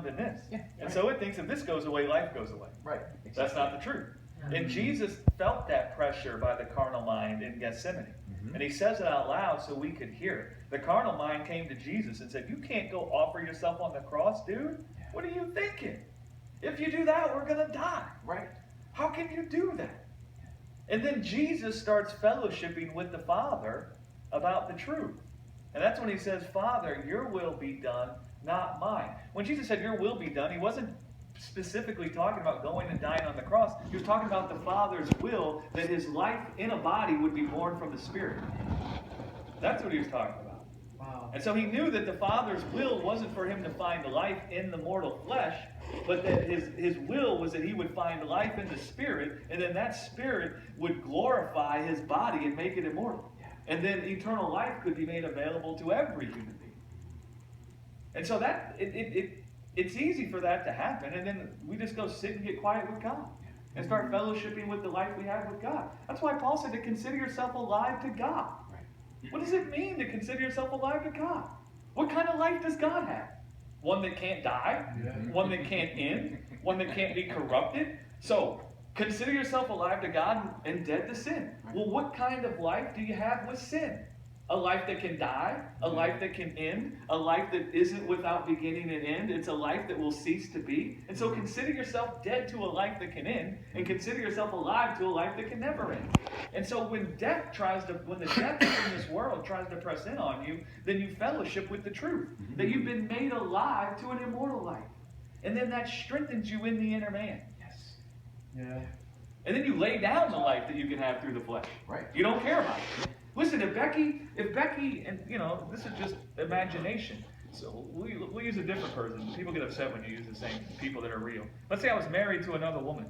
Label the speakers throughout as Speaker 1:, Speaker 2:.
Speaker 1: found in this.
Speaker 2: Yeah,
Speaker 1: And
Speaker 2: right.
Speaker 1: so it thinks if this goes away, life goes away.
Speaker 2: Right.
Speaker 1: That's not the truth. And Jesus felt that pressure by the carnal mind in Gethsemane. And he says it out loud so we could hear it. The carnal mind came to Jesus and said, you can't go offer yourself on the cross, dude. What are you thinking? If you do that, we're going to die.
Speaker 2: Right.
Speaker 1: How can you do that? And then Jesus starts fellowshipping with the Father about the truth. And that's when he says, Father, your will be done, not mine. When Jesus said, your will be done, he wasn't specifically talking about going and dying on the cross. He was talking about the Father's will, that his life in a body would be born from the Spirit. That's what he was talking about.
Speaker 2: Wow.
Speaker 1: And so he knew that the Father's will wasn't for him to find life in the mortal flesh, but that his will was that he would find life in the Spirit, and then that Spirit would glorify his body and make it immortal. And then eternal life could be made available to every human being. And so that it's easy for that to happen, and then we just go sit and get quiet with God and start fellowshipping with the life we have with God. That's why Paul said to consider yourself alive to God. What does it mean to consider yourself alive to God? What kind of life does God have? One that can't die? One that can't end? One that can't be corrupted? So, consider yourself alive to God and dead to sin. Well, what kind of life do you have with sin? A life that can die, a life that can end, a life that isn't without beginning and end. It's a life that will cease to be. And so consider yourself dead to a life that can end, and consider yourself alive to a life that can never end. And so when the death in this world tries to press in on you, then you fellowship with the truth, that you've been made alive to an immortal life. And then that strengthens you in the inner man.
Speaker 2: Yes.
Speaker 3: Yeah.
Speaker 1: And then you lay down the life that you can have through the flesh.
Speaker 2: Right.
Speaker 1: You don't care about it. Listen, if Becky, and this is just imagination. So we'll use a different person. People get upset when you use the same people that are real. Let's say I was married to another woman,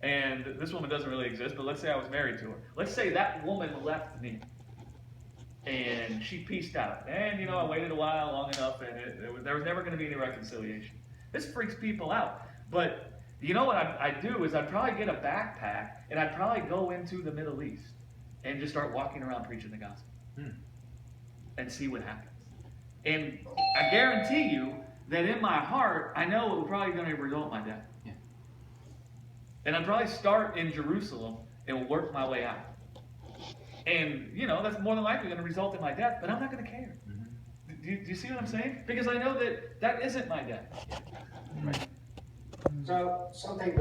Speaker 1: and this woman doesn't really exist, but let's say I was married to her. Let's say that woman left me, and she peaced out. And, I waited a while, long enough, and there was never going to be any reconciliation. This freaks people out. But you know what I'd do is I'd probably get a backpack, and I'd probably go into the Middle East and just start walking around preaching the gospel and see what happens. And I guarantee you that in my heart, I know it was probably going to result in my death.
Speaker 2: Yeah.
Speaker 1: And I'd probably start in Jerusalem and work my way out. And, that's more than likely going to result in my death, but I'm not going to care. Do you see what I'm saying? Because I know that isn't my death.
Speaker 2: Right.
Speaker 3: So something that